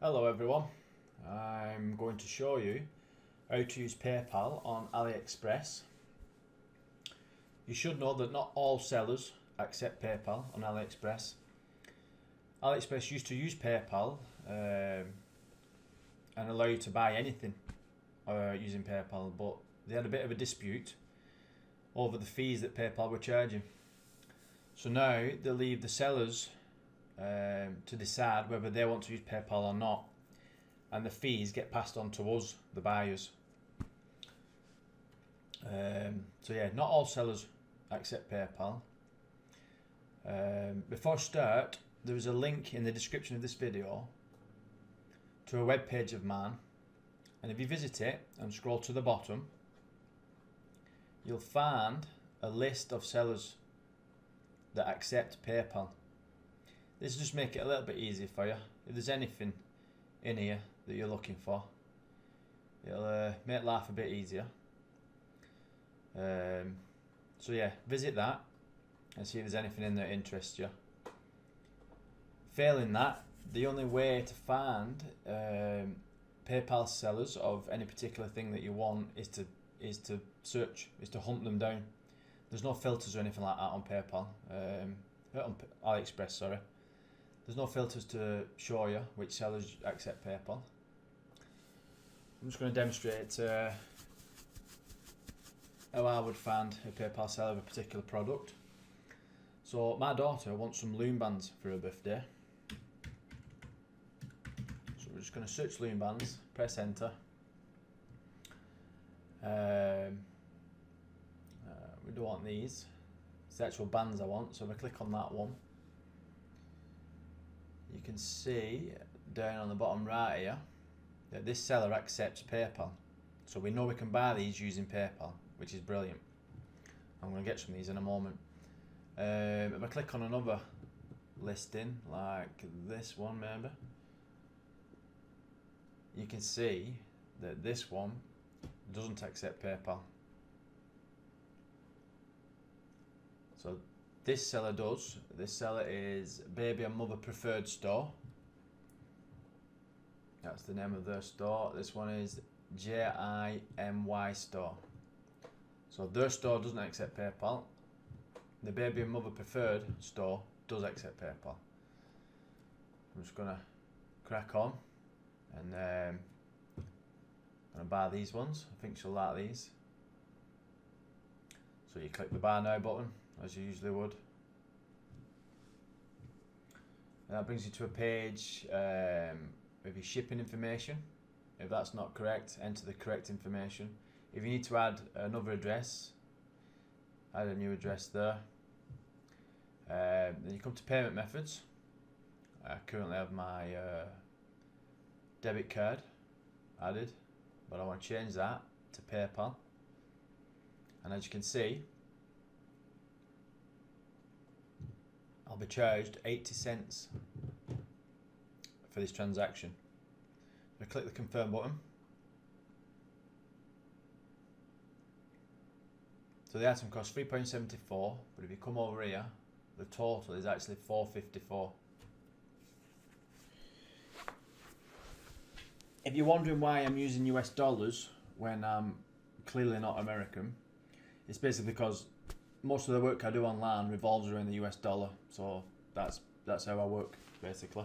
Hello everyone, I'm going to show you how to use PayPal on Aliexpress. You should know that not all sellers accept PayPal on Aliexpress. Aliexpress used to use PayPal and allow you to buy anything using PayPal, but they had a bit of a dispute over the fees that PayPal were charging. So now they leave the sellers to decide whether they want to use PayPal or not, and the fees get passed on to us, the buyers. So yeah, not all sellers accept PayPal. Before I start, there is a link in the description of this video to a web page of mine, and if you visit it and scroll to the bottom, you'll find a list of sellers that accept PayPal. This will just make it a little bit easier for you. If there's anything in here that you're looking for, it'll make life a bit easier. So yeah, visit that and see if there's anything in there that interests you. Failing that, the only way to find PayPal sellers of any particular thing that you want is to search, is to hunt them down. There's no filters or anything like that on PayPal, on Aliexpress, sorry. There's no filters to show you which sellers accept PayPal. I'm just going to demonstrate how I would find a PayPal seller of a particular product. So my daughter wants some loom bands for her birthday. So we're just going to search loom bands, press enter. We don't want these. It's the actual bands I want, so if I click on that one, you can see down on the bottom right here that this seller accepts PayPal. So we know we can buy these using PayPal, which is brilliant. I'm going to get some of these in a moment. If I click on another listing, like this one maybe, you can see that this one doesn't accept PayPal. So this seller does. This seller is Baby and Mother Preferred Store. That's the name of their store. This one is JIMY Store. So their store doesn't accept PayPal. The Baby and Mother Preferred Store does accept PayPal. I'm just gonna crack on and gonna buy these ones. I think she'll like these. So you click the buy now button as you usually would. And that brings you to a page with your shipping information. If that's not correct, enter the correct information. If you need to add another address, add a new address there. Then you come to payment methods. I currently have my debit card added, but I want to change that to PayPal. And as you can see, I'll be charged 80 cents for this transaction. I click the confirm button. So the item costs £3.74, but if you come over here, the total is actually £4.54. If you're wondering why I'm using US dollars when I'm clearly not American, it's basically because most of the work I do online revolves around the US dollar, so that's how I work basically.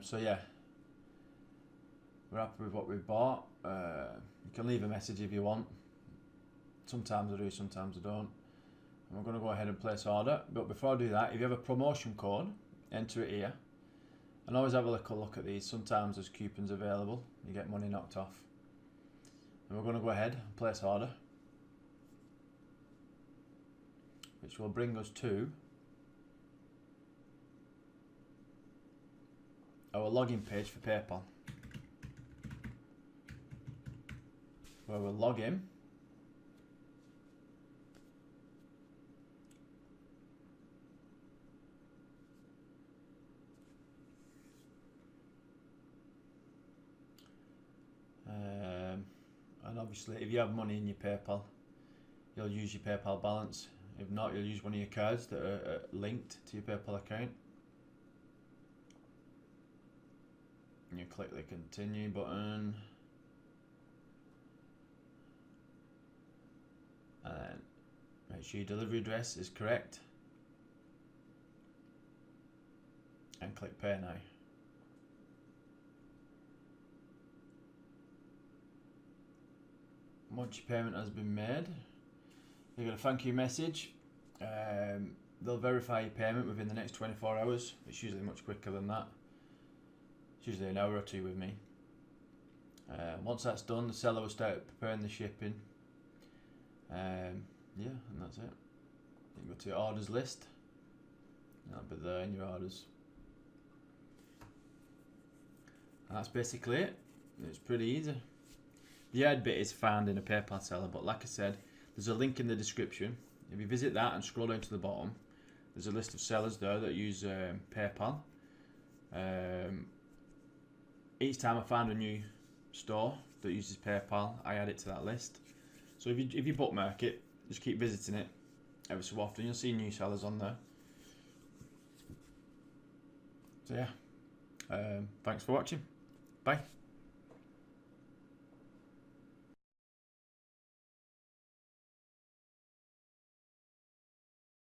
So yeah, we're happy with what we've bought. You can leave a message if you want. Sometimes I do, sometimes I don't. And we're going to go ahead and place order. But before I do that, if you have a promotion code, enter it here. And always have a little look at these. Sometimes there's coupons available. You get money knocked off. And we're going to go ahead and place order, which will bring us to our login page for PayPal, where we'll log in. And obviously if you have money in your PayPal, you'll use your PayPal balance. If not, you'll use one of your cards that are linked to your PayPal account. You click the continue button, and then make sure your delivery address is correct, and click pay now. Once your payment has been made, you get a thank you message. They'll verify your payment within the next 24 hours. It's usually much quicker than that. It's usually an hour or two with me. Once that's done, the seller will start preparing the shipping. Yeah, and that's it. You go to your orders list. That'll be there in your orders. And that's basically it. It's pretty easy. The ad bit is found in a PayPal seller, but like I said, there's a link in the description. If you visit that and scroll down to the bottom, there's a list of sellers there that use PayPal. Each time I find a new store that uses PayPal, I add it to that list. So if you bookmark it, just keep visiting it every so often, you'll see new sellers on there. So yeah, thanks for watching. Bye.